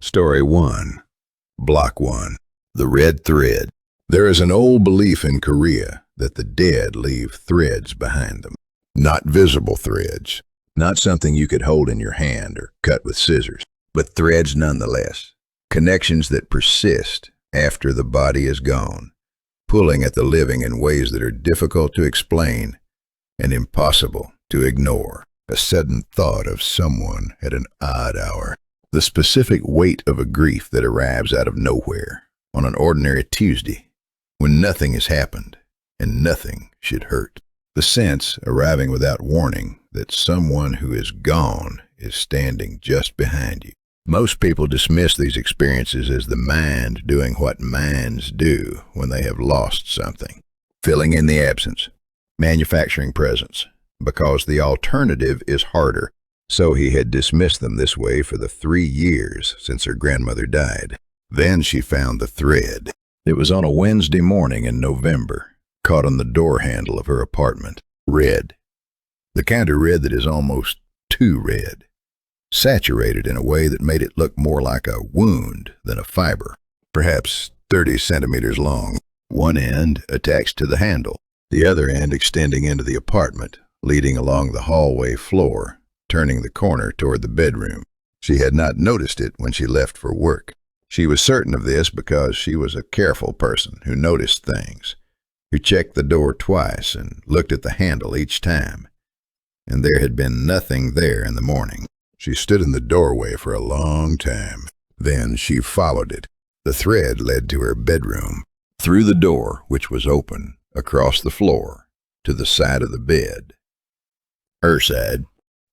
Story 1. Block 1. The Red Thread. There is an old belief in Korea that the dead leave threads behind them. Not visible threads, not something you could hold in your hand or cut with scissors, but threads nonetheless. Connections that persist after the body is gone, pulling at the living in ways that are difficult to explain and impossible to ignore. A sudden thought of someone at an odd hour. The specific weight of a grief that arrives out of nowhere on an ordinary Tuesday when nothing has happened and nothing should hurt. The sense, arriving without warning, that someone who is gone is standing just behind you. Most people dismiss these experiences as the mind doing what minds do when they have lost something. Filling in the absence, manufacturing presence, because the alternative is harder. So he had dismissed them this way for the 3 years since her grandmother died. Then she found the thread. It was on a Wednesday morning in November, caught on the door handle of her apartment. Red. The kind of red that is almost too red. Saturated in a way that made it look more like a wound than a fiber. Perhaps 30 centimeters long. One end attached to the handle. The other end extending into the apartment, leading along the hallway floor, turning the corner toward the bedroom. She had not noticed it when she left for work. She was certain of this because she was a careful person who noticed things, who checked the door twice and looked at the handle each time. And there had been nothing there in the morning. She stood in the doorway for a long time. Then she followed it. The thread led to her bedroom, through the door, which was open, across the floor, to the side of the bed. Her side.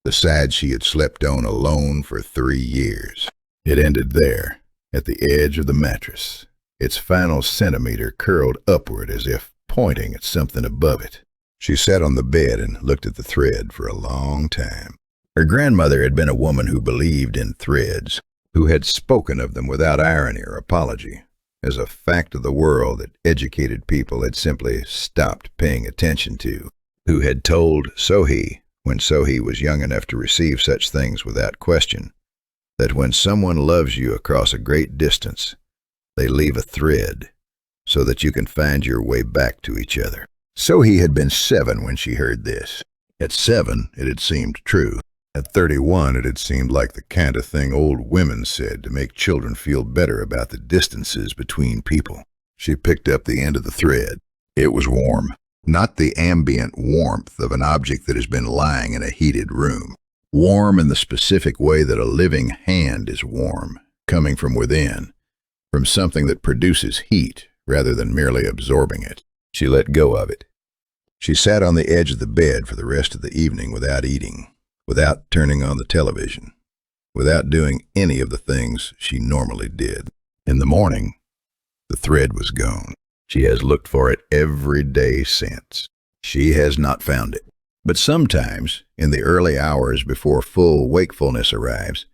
The side she had slept on alone for 3 years. It ended there, at the edge of the mattress, its final centimeter curled upward as if pointing at something above it. She sat on the bed and looked at the thread for a long time. Her grandmother had been a woman who believed in threads, who had spoken of them without irony or apology, as a fact of the world that educated people had simply stopped paying attention to, who had told Sohee, when Sohee was young enough to receive such things without question, that when someone loves you across a great distance, they leave a thread so that you can find your way back to each other. Sohee had been 7 when she heard this. At 7, it had seemed true. At 31, it had seemed like the kind of thing old women said to make children feel better about the distances between people. She picked up the end of the thread. It was warm. Not the ambient warmth of an object that has been lying in a heated room. Warm in the specific way that a living hand is warm, coming from within, from something that produces heat rather than merely absorbing it. She let go of it. She sat on the edge of the bed for the rest of the evening without eating, without turning on the television, without doing any of the things she normally did. In the morning, the thread was gone. She has looked for it every day since. She has not found it. But sometimes, in the early hours before full wakefulness arrives,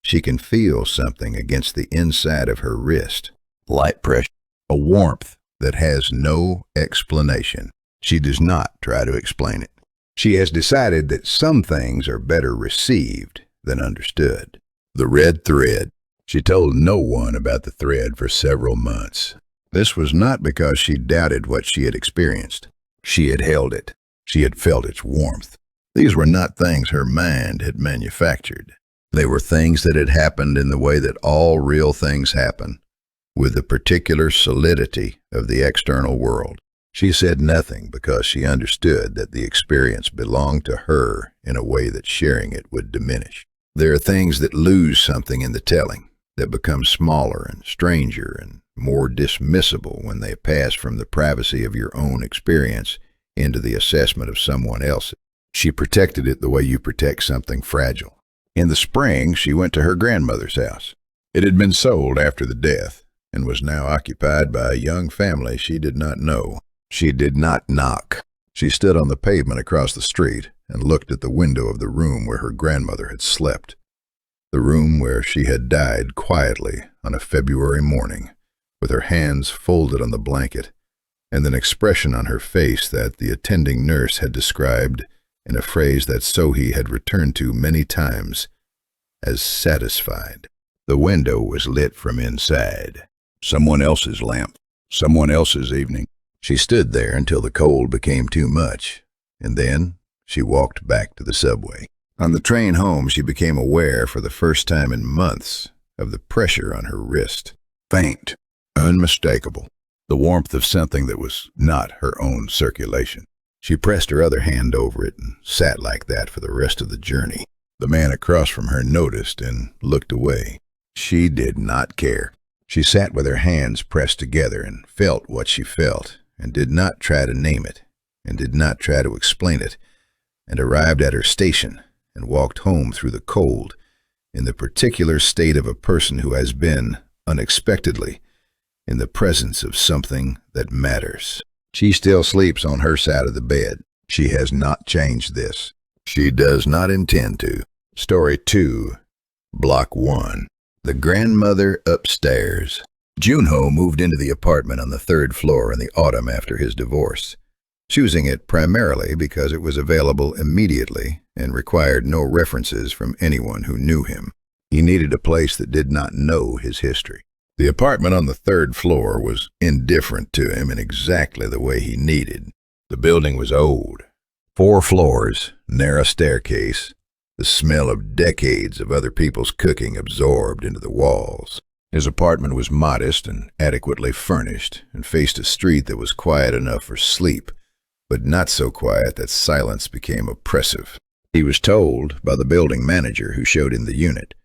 she can feel something against the inside of her wrist. Light pressure. A warmth that has no explanation. She does not try to explain it. She has decided that some things are better received than understood. The red thread. She told no one about the thread for several months. This was not because she doubted what she had experienced. She had held it. She had felt its warmth. These were not things her mind had manufactured. They were things that had happened in the way that all real things happen, with the particular solidity of the external world. She said nothing because she understood that the experience belonged to her in a way that sharing it would diminish. There are things that lose something in the telling, that become smaller and stranger and more dismissible when they pass from the privacy of your own experience into the assessment of someone else's. She protected it the way you protect something fragile. In the spring, she went to her grandmother's house. It had been sold after the death and was now occupied by a young family she did not know. She did not knock. She stood on the pavement across the street and looked at the window of the room where her grandmother had slept, the room where she had died quietly on a February morning, with her hands folded on the blanket, and an expression on her face that the attending nurse had described in a phrase that Sohee had returned to many times as satisfied. The window was lit from inside. Someone else's lamp. Someone else's evening. She stood there until the cold became too much, and then she walked back to the subway. On the train home, she became aware for the first time in months of the pressure on her wrist. Faint, unmistakable, the warmth of something that was not her own circulation. She pressed her other hand over it and sat like that for the rest of the journey. The man across from her noticed and looked away. She did not care. She sat with her hands pressed together and felt what she felt, and did not try to name it, and did not try to explain it, and arrived at her station and walked home through the cold, in the particular state of a person who has been, unexpectedly, in the presence of something that matters. She still sleeps on her side of the bed. She has not changed this. She does not intend to. Story 2, Block 1. The grandmother upstairs. Junho moved into the apartment on the 3rd floor in the autumn after his divorce, choosing it primarily because it was available immediately and required no references from anyone who knew him. He needed a place that did not know his history. The apartment on the 3rd floor was indifferent to him in exactly the way he needed. The building was old. 4 floors, narrow staircase, the smell of decades of other people's cooking absorbed into the walls. His apartment was modest and adequately furnished and faced a street that was quiet enough for sleep, but not so quiet that silence became oppressive. He was told by the building manager who showed him the unit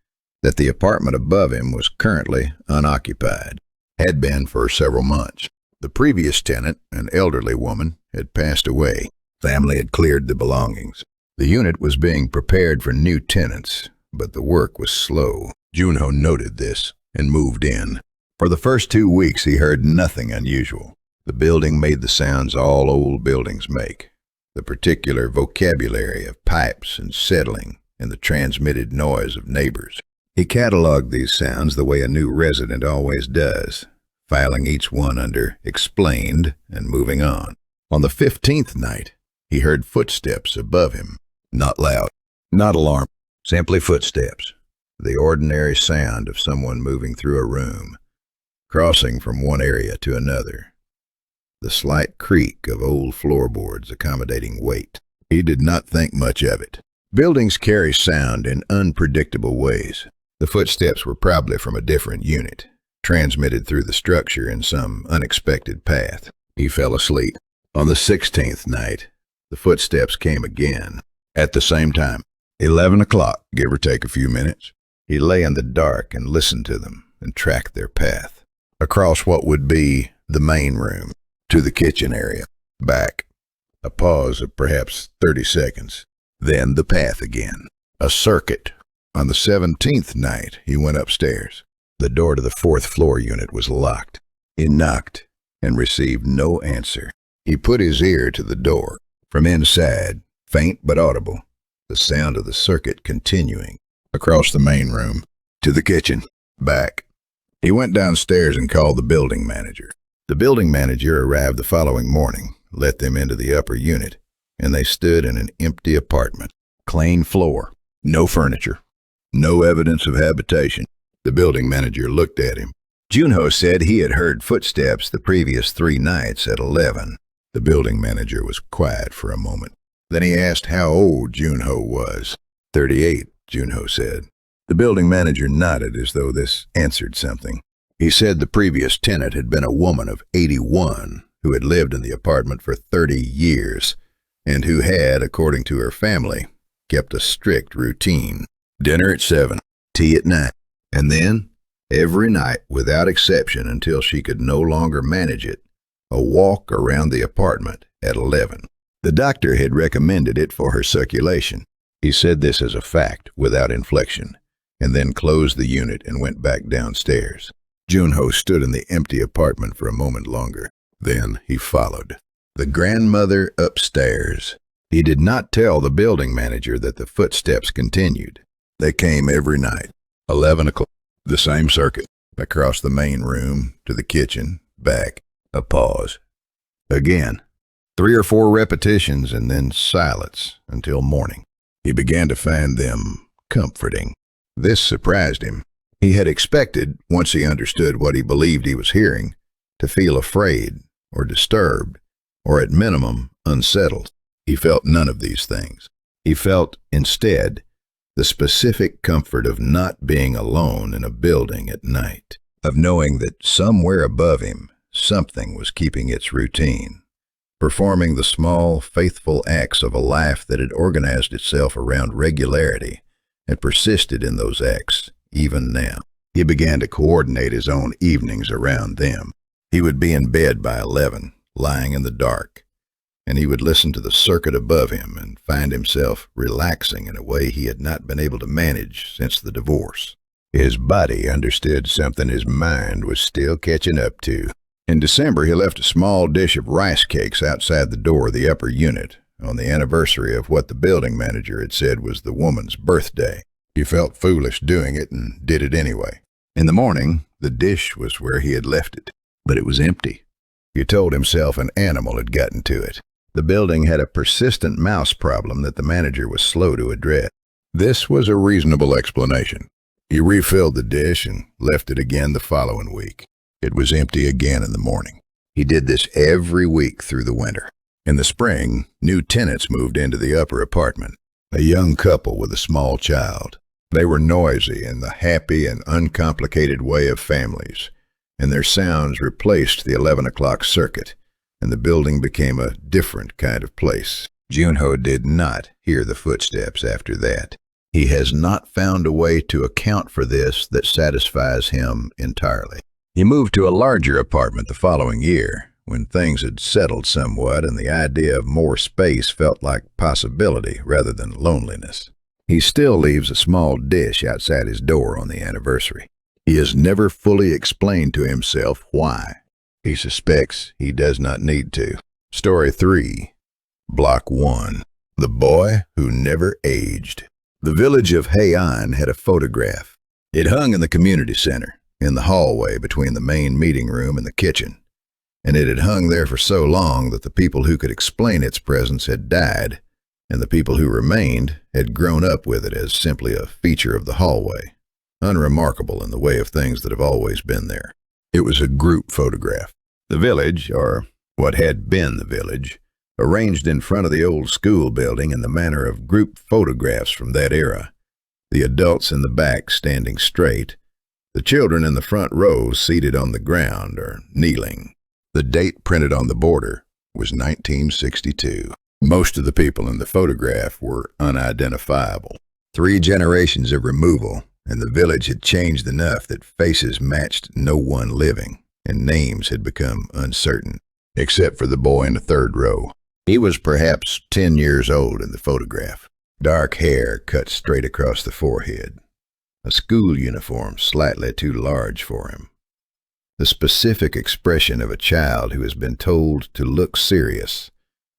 that the apartment above him was currently unoccupied, had been for several months. The previous tenant, an elderly woman, had passed away. Family had cleared the belongings. The unit was being prepared for new tenants, but the work was slow. Junho noted this and moved in. For the first 2 weeks, he heard nothing unusual. The building made the sounds all old buildings make, the particular vocabulary of pipes and settling and the transmitted noise of neighbors. He cataloged these sounds the way a new resident always does, filing each one under explained and moving on. On the 15th night, he heard footsteps above him. Not loud, not alarm, simply footsteps, the ordinary sound of someone moving through a room, crossing from one area to another, the slight creak of old floorboards accommodating weight. He did not think much of it. Buildings carry sound in unpredictable ways. The footsteps were probably from a different unit, transmitted through the structure in some unexpected path. He fell asleep. On the 16th night, the footsteps came again. At the same time, 11 o'clock, give or take a few minutes. He lay in the dark and listened to them and tracked their path. Across what would be the main room, to the kitchen area, back. A pause of perhaps 30 seconds. Then the path again. A circuit. On the 17th night, he went upstairs. The door to the 4th floor unit was locked. He knocked and received no answer. He put his ear to the door. From inside, faint but audible, the sound of the circuit continuing. Across the main room, to the kitchen, back. He went downstairs and called the building manager. The building manager arrived the following morning, let them into the upper unit, and they stood in an empty apartment. Plain floor, no furniture, no evidence of habitation. The building manager looked at him. Junho said he had heard footsteps the previous 3 nights at 11. The building manager was quiet for a moment. Then he asked how old Junho was. 38, Junho said. The building manager nodded as though this answered something. He said the previous tenant had been a woman of 81 who had lived in the apartment for 30 years and who had, according to her family, kept a strict routine. Dinner at 7, tea at 9, and then, every night without exception until she could no longer manage it, a walk around the apartment at 11. The doctor had recommended it for her circulation. He said this as a fact, without inflection, and then closed the unit and went back downstairs. Junho stood in the empty apartment for a moment longer. Then he followed. The grandmother upstairs. He did not tell the building manager that the footsteps continued. They came every night. 11 o'clock, the same circuit, across the main room, to the kitchen, back. A pause. Again. 3 or 4 repetitions and then silence until morning. He began to find them comforting. This surprised him. He had expected, once he understood what he believed he was hearing, to feel afraid or disturbed, or at minimum, unsettled. He felt none of these things. He felt, instead, the specific comfort of not being alone in a building at night, of knowing that somewhere above him, something was keeping its routine, performing the small, faithful acts of a life that had organized itself around regularity and persisted in those acts, even now. He began to coordinate his own evenings around them. He would be in bed by 11, lying in the dark, and he would listen to the circuit above him and find himself relaxing in a way he had not been able to manage since the divorce. His body understood something his mind was still catching up to. In December, he left a small dish of rice cakes outside the door of the upper unit on the anniversary of what the building manager had said was the woman's birthday. He felt foolish doing it and did it anyway. In the morning, the dish was where he had left it, but it was empty. He told himself an animal had gotten to it. The building had a persistent mouse problem that the manager was slow to address. This was a reasonable explanation. He refilled the dish and left it again the following week. It was empty again in the morning. He did this every week through the winter. In the spring, new tenants moved into the upper apartment, a young couple with a small child. They were noisy in the happy and uncomplicated way of families, and their sounds replaced the 11 o'clock circuit, and the building became a different kind of place. Junho did not hear the footsteps after that. He has not found a way to account for this that satisfies him entirely. He moved to a larger apartment the following year, when things had settled somewhat and the idea of more space felt like possibility rather than loneliness. He still leaves a small dish outside his door on the anniversary. He has never fully explained to himself why. He suspects he does not need to. Story 3. Block 1. The Boy Who Never Aged. The village of Heian had a photograph. It hung in the community center, in the hallway between the main meeting room and the kitchen, and it had hung there for so long that the people who could explain its presence had died, and the people who remained had grown up with it as simply a feature of the hallway, unremarkable in the way of things that have always been there. It was a group photograph. The village, or what had been the village, arranged in front of the old school building in the manner of group photographs from that era, the adults in the back standing straight, the children in the front row seated on the ground or kneeling. The date printed on the border was 1962. Most of the people in the photograph were unidentifiable. 3 generations of removal, and the village had changed enough that faces matched no one living, and names had become uncertain, except for the boy in the third row. He was perhaps 10 years old in the photograph. Dark hair cut straight across the forehead. A school uniform slightly too large for him. The specific expression of a child who has been told to look serious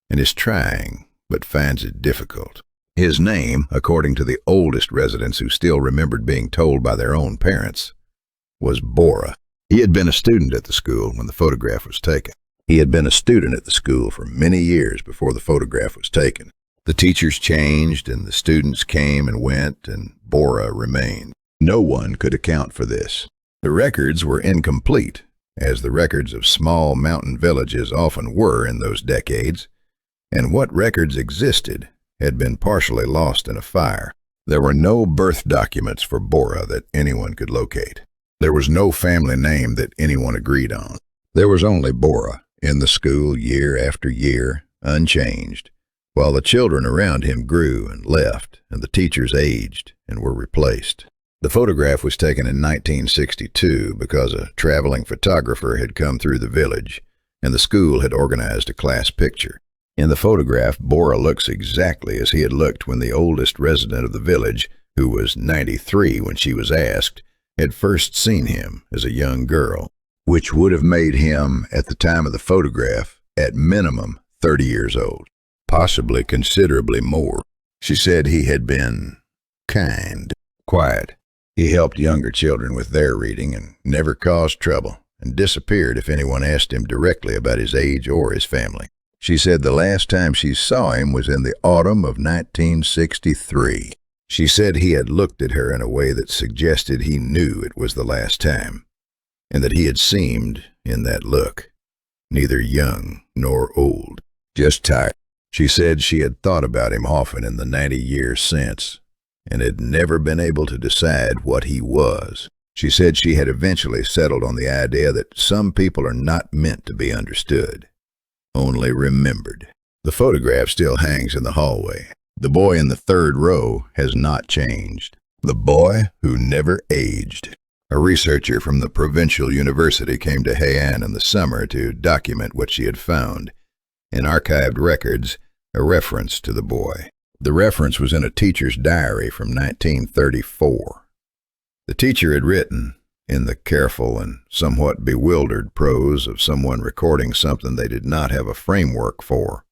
and is trying but finds it difficult. His name, according to the oldest residents who still remembered being told by their own parents, was Bora. He had been a student at the school when the photograph was taken. He had been a student at the school for many years before the photograph was taken. The teachers changed and the students came and went, and Bora remained. No one could account for this. The records were incomplete, as the records of small mountain villages often were in those decades, and what records existed had been partially lost in a fire. There were no birth documents for Bora that anyone could locate. There was no family name that anyone agreed on. There was only Bora in the school year after year, unchanged, while the children around him grew and left, and the teachers aged and were replaced. The photograph was taken in 1962 because a traveling photographer had come through the village, and the school had organized a class picture. In the photograph, Bora looks exactly as he had looked when the oldest resident of the village, who was 93 when she was asked, had first seen him as a young girl, which would have made him, at the time of the photograph, at minimum 30 years old, possibly considerably more. She said he had been kind, quiet. He helped younger children with their reading and never caused trouble, and disappeared if anyone asked him directly about his age or his family. She said the last time she saw him was in the autumn of 1963. She said he had looked at her in a way that suggested he knew it was the last time, and that he had seemed, in that look, neither young nor old, just tired. She said she had thought about him often in the 90 years since, and had never been able to decide what he was. She said she had eventually settled on the idea that some people are not meant to be understood, only remembered. The photograph still hangs in the hallway. The boy in the third row has not changed. The boy who never aged. A researcher from the provincial university came to Hainan in the summer to document what she had found. In archived records, a reference to the boy. The reference was in a teacher's diary from 1934. The teacher had written, in the careful and somewhat bewildered prose of someone recording something they did not have a framework for,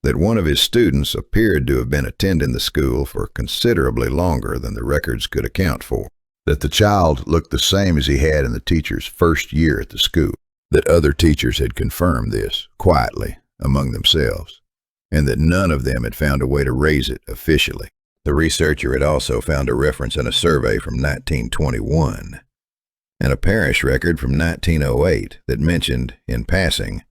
that one of his students appeared to have been attending the school for considerably longer than the records could account for, that the child looked the same as he had in the teacher's first year at the school, that other teachers had confirmed this, quietly, among themselves, and that none of them had found a way to raise it officially. The researcher had also found a reference in a survey from 1921, and a parish record from 1908 that mentioned, in passing,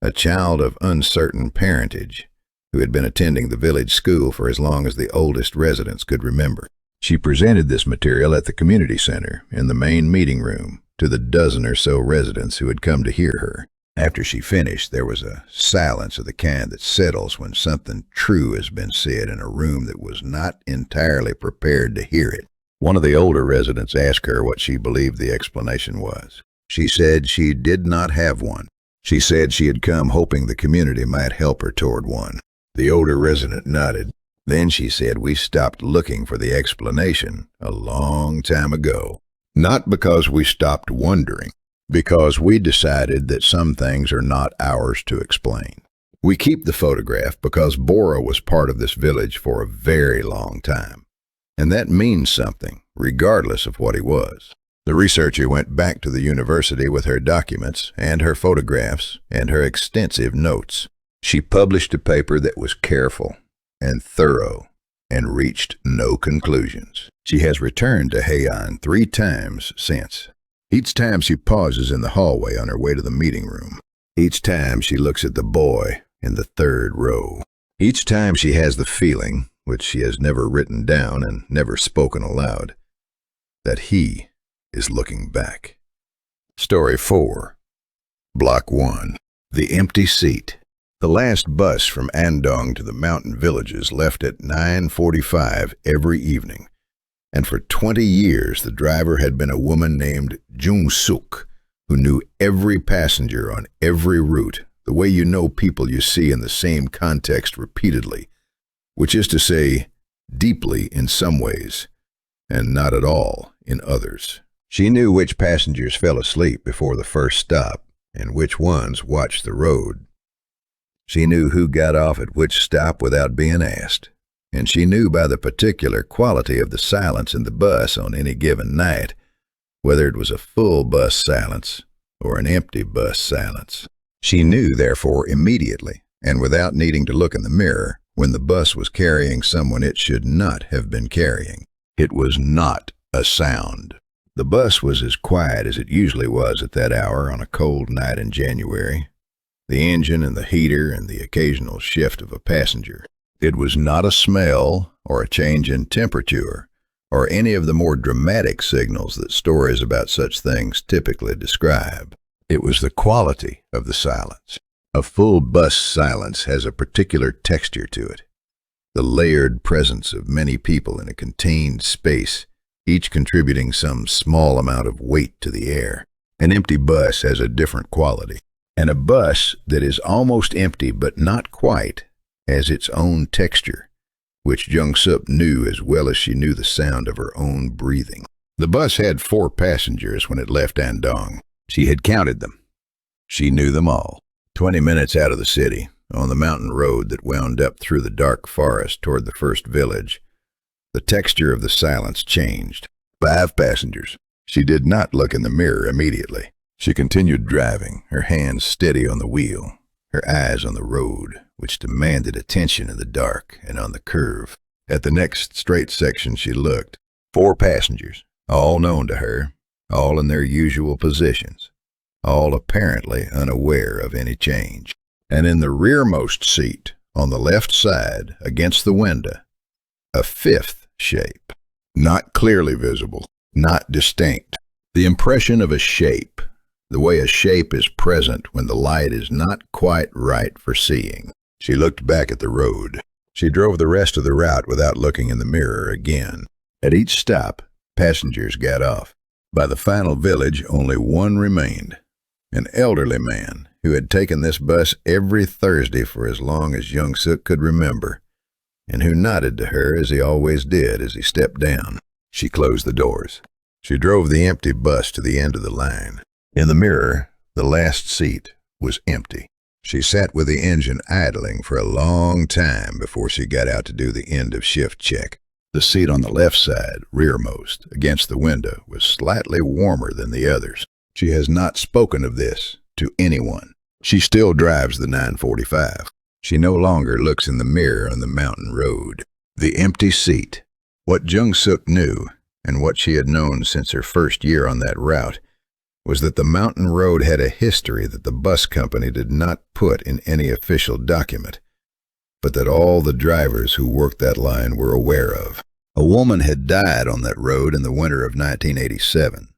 a child of uncertain parentage who had been attending the village school for as long as the oldest residents could remember. She presented this material at the community center in the main meeting room to the dozen or so residents who had come to hear her. After she finished, there was a silence of the kind that settles when something true has been said in a room that was not entirely prepared to hear it. One of the older residents asked her what she believed the explanation was. She said she did not have one. She said she had come hoping the community might help her toward one. The older resident nodded. Then she said we stopped looking for the explanation a long time ago. Not because we stopped wondering, because we decided that some things are not ours to explain. We keep the photograph because Bora was part of this village for a very long time, and that means something, regardless of what he was. The researcher went back to the university with her documents and her photographs and her extensive notes. She published a paper that was careful and thorough and reached no conclusions. She has returned to Hainan 3 times since. Each time she pauses in the hallway on her way to the meeting room. Each time she looks at the boy in the third row. Each time she has the feeling, which she has never written down and never spoken aloud, that he is looking back. Story 4. Block 1. The Empty Seat. The last bus from Andong to the mountain villages left at 9:45 every evening, and for 20 years the driver had been a woman named Jung Suk, who knew every passenger on every route, the way you know people you see in the same context repeatedly, which is to say, deeply in some ways, and not at all in others. She knew which passengers fell asleep before the first stop, and which ones watched the road. She knew who got off at which stop without being asked, and she knew by the particular quality of the silence in the bus on any given night, whether it was a full bus silence or an empty bus silence. She knew, therefore, immediately, and without needing to look in the mirror, when the bus was carrying someone it should not have been carrying. It was not a sound. The bus was as quiet as it usually was at that hour on a cold night in January. The engine and the heater and the occasional shift of a passenger. It was not a smell or a change in temperature or any of the more dramatic signals that stories about such things typically describe. It was the quality of the silence. A full bus silence has a particular texture to it. The layered presence of many people in a contained space, each contributing some small amount of weight to the air. An empty bus has a different quality. And a bus that is almost empty but not quite has its own texture, which Jung Sup knew as well as she knew the sound of her own breathing. The bus had 4 passengers when it left Andong. She had counted them. She knew them all. 20 minutes out of the city, on the mountain road that wound up through the dark forest toward the first village, the texture of the silence changed. 5 passengers. She did not look in the mirror immediately. She continued driving, her hands steady on the wheel, her eyes on the road, which demanded attention in the dark and on the curve. At the next straight section she looked. 4 passengers, all known to her, all in their usual positions, all apparently unaware of any change. And in the rearmost seat, on the left side, against the window, a 5th shape. Not clearly visible, not distinct. The impression of a shape, the way a shape is present when the light is not quite right for seeing. She looked back at the road. She drove the rest of the route without looking in the mirror again. At each stop, passengers got off. By the final village, only one remained. An elderly man who had taken this bus every Thursday for as long as Young Suk could remember, and who nodded to her as he always did as he stepped down. She closed the doors. She drove the empty bus to the end of the line. In the mirror, the last seat was empty. She sat with the engine idling for a long time before she got out to do the end-of-shift check. The seat on the left side, rearmost, against the window, was slightly warmer than the others. She has not spoken of this to anyone. She still drives the 945. She no longer looks in the mirror on the mountain road. The empty seat. What Jung Suk knew, and what she had known since her first year on that route, was that the mountain road had a history that the bus company did not put in any official document, but that all the drivers who worked that line were aware of. A woman had died on that road in the winter of 1987.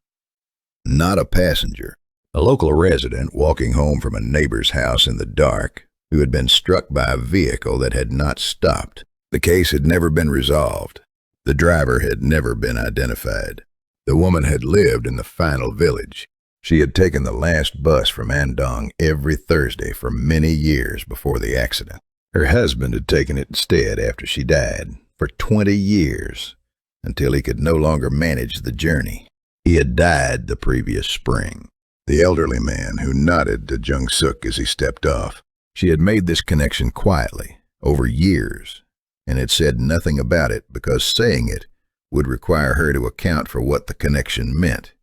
Not a passenger. A local resident walking home from a neighbor's house in the dark, who had been struck by a vehicle that had not stopped. The case had never been resolved. The driver had never been identified. The woman had lived in the final village. She had taken the last bus from Andong every Thursday for many years before the accident. Her husband had taken it instead after she died, for 20 years, until he could no longer manage the journey. He had died the previous spring. The elderly man who nodded to Jung Suk as he stepped off. She had made this connection quietly, over years, and had said nothing about it because saying it would require her to account for what the connection meant.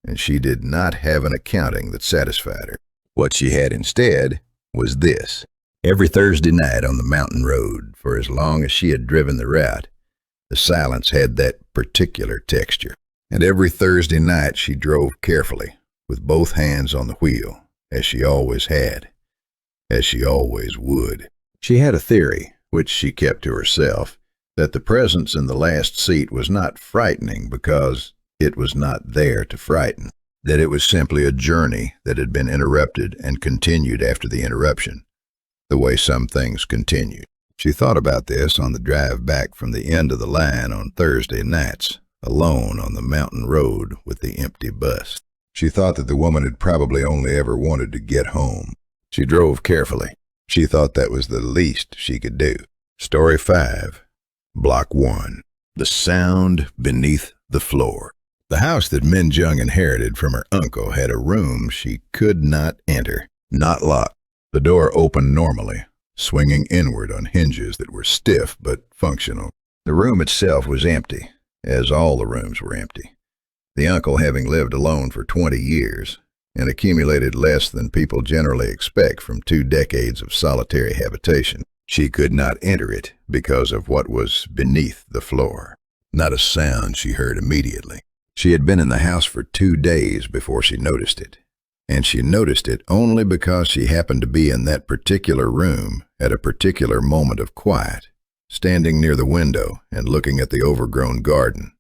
And she did not have an accounting that satisfied her. What she had instead was this. Every Thursday night on the mountain road, for as long as she had driven the route, the silence had that particular texture. And every Thursday night she drove carefully, with both hands on the wheel, as she always had, as she always would. She had a theory, which she kept to herself, that the presence in the last seat was not frightening because it was not there to frighten, that it was simply a journey that had been interrupted and continued after the interruption, the way some things continue. She thought about this on the drive back from the end of the line on Thursday nights, alone on the mountain road with the empty bus. She thought that the woman had probably only ever wanted to get home. She drove carefully. She thought that was the least she could do. Story 5, Block 1. The sound beneath the floor. The house that Min Jung inherited from her uncle had a room she could not enter, not locked. The door opened normally, swinging inward on hinges that were stiff but functional. The room itself was empty, as all the rooms were empty. The uncle having lived alone for 20 years and accumulated less than people generally expect from 2 decades of solitary habitation. She could not enter it because of what was beneath the floor. Not a sound she heard immediately. She had been in the house for 2 days before she noticed it, and she noticed it only because she happened to be in that particular room at a particular moment of quiet, standing near the window and looking at the overgrown garden,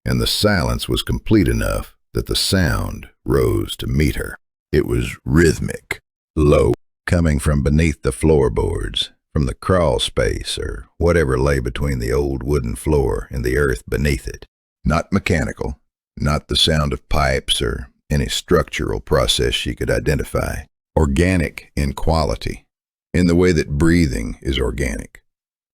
and the silence was complete enough that the sound rose to meet her. It was rhythmic, low, coming from beneath the floorboards, from the crawl space or whatever lay between the old wooden floor and the earth beneath it. Not mechanical, not the sound of pipes or any structural process she could identify. Organic in quality, in the way that breathing is organic.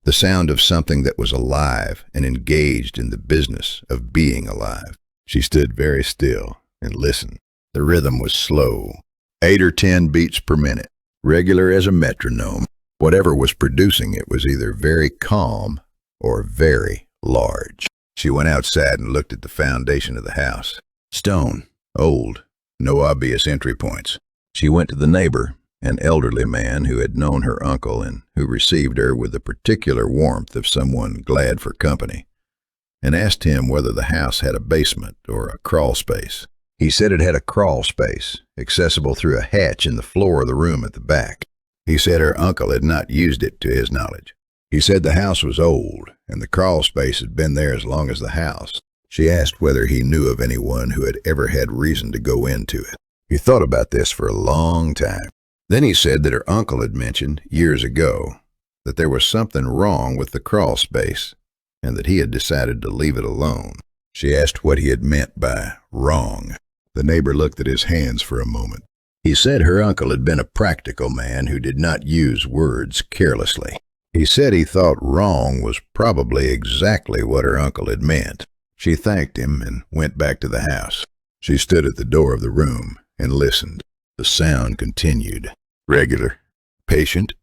The sound of something that was alive and engaged in the business of being alive. She stood very still and listened. The rhythm was slow, 8 or 10 beats per minute, regular as a metronome. Whatever was producing it was either very calm or very large. She went outside and looked at the foundation of the house. Stone, old, no obvious entry points. She went to the neighbor an elderly man who had known her uncle and who received her with the particular warmth of someone glad for company, and asked him whether the house had a basement or a crawl space. He said it had a crawl space, accessible through a hatch in the floor of the room at the back. He said her uncle had not used it to his knowledge. He said the house was old, and the crawl space had been there as long as the house. She asked whether he knew of anyone who had ever had reason to go into it. He thought about this for a long time. Then he said that her uncle had mentioned, years ago, that there was something wrong with the crawl space, and that he had decided to leave it alone. She asked what he had meant by wrong. The neighbor looked at his hands for a moment. He said her uncle had been a practical man who did not use words carelessly. He said he thought wrong was probably exactly what her uncle had meant. She thanked him and went back to the house. She stood at the door of the room and listened. The sound continued. Regular, patient,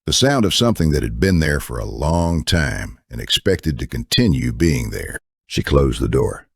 the sound of something that had been there for a long time and expected to continue being there. She closed the door.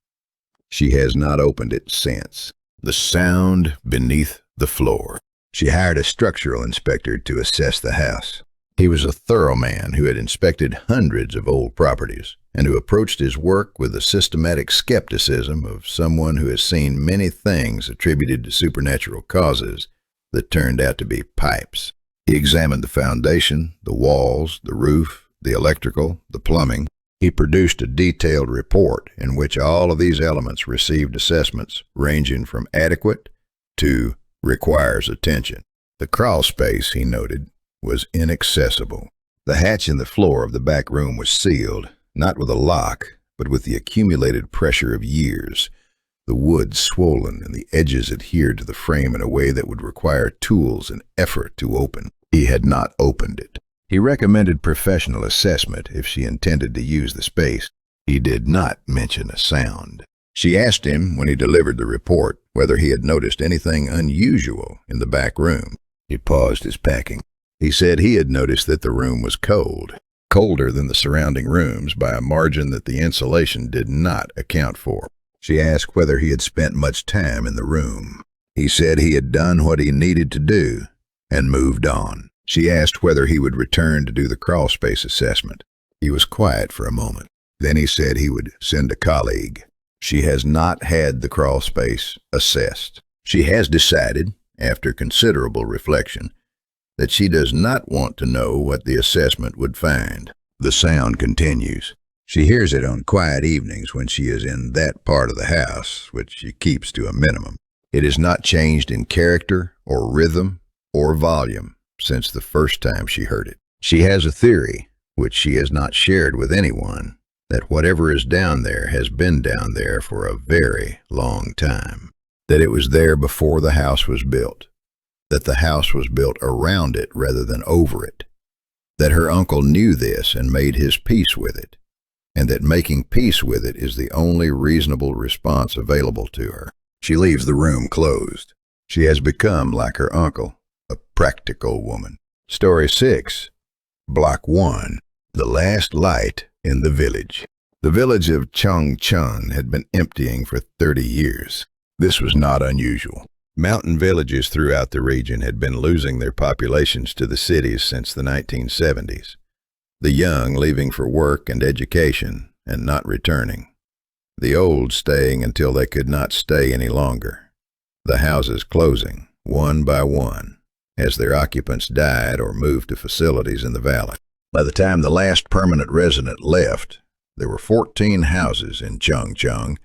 She has not opened it since. The sound beneath the floor. She hired a structural inspector to assess the house. He was a thorough man who had inspected hundreds of old properties and who approached his work with the systematic skepticism of someone who has seen many things attributed to supernatural causes that turned out to be pipes. He examined the foundation, the walls, the roof, the electrical, the plumbing. He produced a detailed report in which all of these elements received assessments ranging from adequate to requires attention. The crawl space, he noted, was inaccessible. The hatch in the floor of the back room was sealed, not with a lock, but with the accumulated pressure of years. The wood swollen and the edges adhered to the frame in a way that would require tools and effort to open. He had not opened it. He recommended professional assessment if she intended to use the space. He did not mention a sound. She asked him, when he delivered the report, whether he had noticed anything unusual in the back room. He paused his packing. He said he had noticed that the room was cold, colder than the surrounding rooms by a margin that the insulation did not account for. She asked whether he had spent much time in the room. He said he had done what he needed to do and moved on. She asked whether he would return to do the crawl space assessment. He was quiet for a moment. Then he said he would send a colleague. She has not had the crawl space assessed. She has decided, after considerable reflection, that she does not want to know what the assessment would find. The sound continues. She hears it on quiet evenings when she is in that part of the house, which she keeps to a minimum. It has not changed in character or rhythm or volume since the first time she heard it. She has a theory, which she has not shared with anyone, that whatever is down there has been down there for a very long time, that it was there before the house was built, that the house was built around it rather than over it, that her uncle knew this and made his peace with it, and that making peace with it is the only reasonable response available to her. She leaves the room closed. She has become, like her uncle, a practical woman. Story 6, Block 1, The Last Light in the Village. The village of Chongchun had been emptying for 30 years. This was not unusual. Mountain villages throughout the region had been losing their populations to the cities since the 1970s. The young leaving for work and education and not returning. The old staying until they could not stay any longer. The houses closing, one by one, as their occupants died or moved to facilities in the valley. By the time the last permanent resident left, there were 14 houses in Chongchun,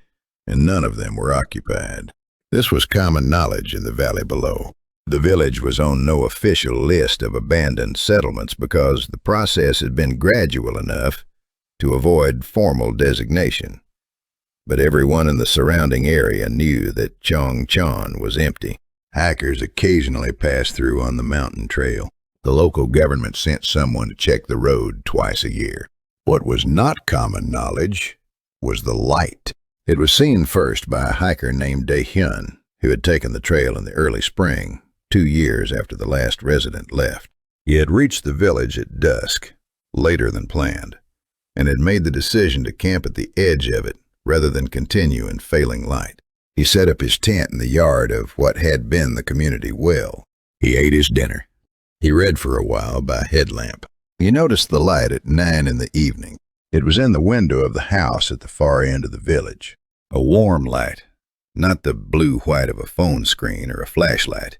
and none of them were occupied. This was common knowledge in the valley below. The village was on no official list of abandoned settlements because the process had been gradual enough to avoid formal designation. But everyone in the surrounding area knew that Chongchun was empty. Hikers occasionally passed through on the mountain trail. The local government sent someone to check the road twice a year. What was not common knowledge was the light. It was seen first by a hiker named Dae-hyun, who had taken the trail in the early spring, 2 years after the last resident left. He had reached the village at dusk, later than planned, and had made the decision to camp at the edge of it rather than continue in failing light. He set up his tent in the yard of what had been the community well. He ate his dinner. He read for a while by headlamp. He noticed the light at 9 in the evening. It was in the window of the house at the far end of the village. A warm light, not the blue-white of a phone screen or a flashlight,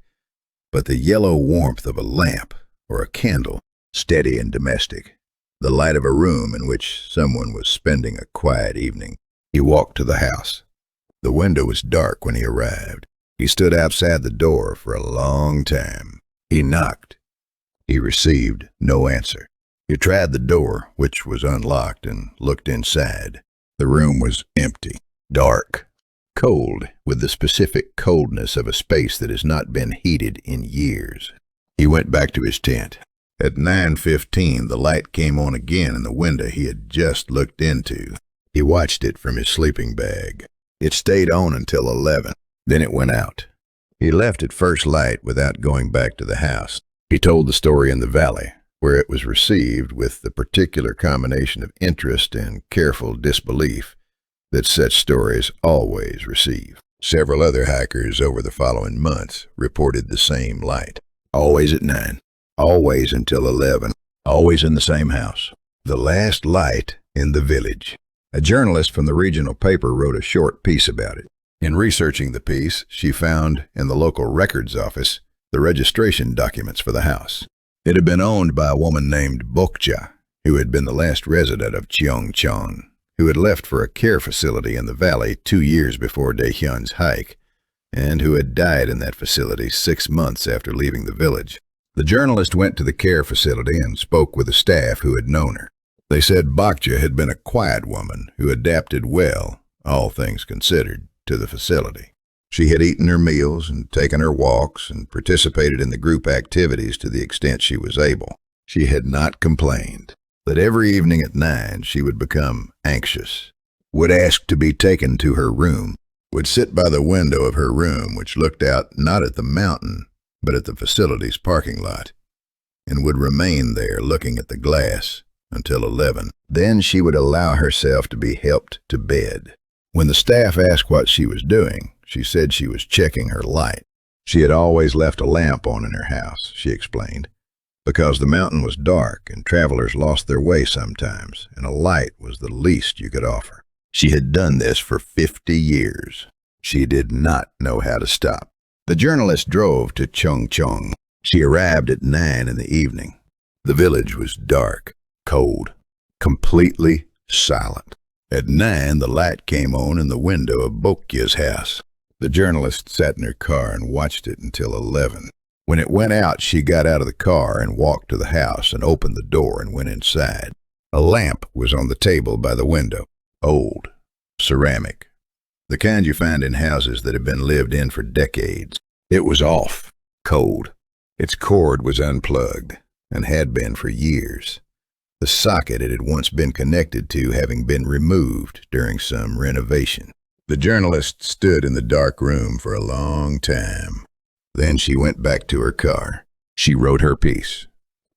but the yellow warmth of a lamp or a candle, steady and domestic. The light of a room in which someone was spending a quiet evening. He walked to the house. The window was dark when he arrived. He stood outside the door for a long time. He knocked. He received no answer. He tried the door, which was unlocked, and looked inside. The room was empty, dark, cold, with the specific coldness of a space that has not been heated in years. He went back to his tent. At 9:15, the light came on again in the window he had just looked into. He watched it from his sleeping bag. It stayed on until 11. Then it went out. He left at first light without going back to the house. He told the story in the valley, where it was received with the particular combination of interest and careful disbelief that such stories always receive. Several other hikers over the following months reported the same light. Always at 9. Always until 11. Always in the same house. The last light in the village. A journalist from the regional paper wrote a short piece about it. In researching the piece, she found in the local records office the registration documents for the house. It had been owned by a woman named Bokja, who had been the last resident of Cheongcheon, who had left for a care facility in the valley 2 years before Daehyun's hike, and who had died in that facility 6 months after leaving the village. The journalist went to the care facility and spoke with the staff who had known her. They said Bokja had been a quiet woman who adapted well, all things considered, to the facility. She had eaten her meals and taken her walks and participated in the group activities to the extent she was able. She had not complained. That every evening at 9 she would become anxious, would ask to be taken to her room, would sit by the window of her room, which looked out not at the mountain, but at the facility's parking lot, and would remain there looking at the glass until 11. Then she would allow herself to be helped to bed. When the staff asked what she was doing, she said she was checking her light. She had always left a lamp on in her house, she explained, because the mountain was dark and travelers lost their way sometimes, and a light was the least you could offer. She had done this for 50 years. She did not know how to stop. The journalist drove to Cheongcheon. She arrived at 9 in the evening. The village was dark, cold, completely silent. At 9, the light came on in the window of Bokya's house. The journalist sat in her car and watched it until 11. When it went out, she got out of the car and walked to the house and opened the door and went inside. A lamp was on the table by the window. Old, ceramic, the kind you find in houses that have been lived in for decades. It was off, cold. Its cord was unplugged and had been for years, the socket it had once been connected to having been removed during some renovation. The journalist stood in the dark room for a long time. Then she went back to her car. She wrote her piece.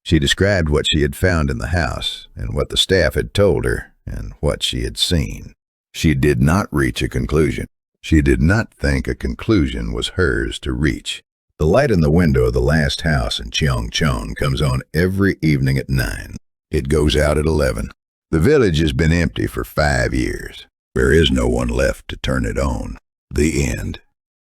She described what she had found in the house and what the staff had told her and what she had seen. She did not reach a conclusion. She did not think a conclusion was hers to reach. The light in the window of the last house in Cheongcheon comes on every evening at 9. It goes out at 11. The village has been empty for 5 years. There is no one left to turn it on. The end.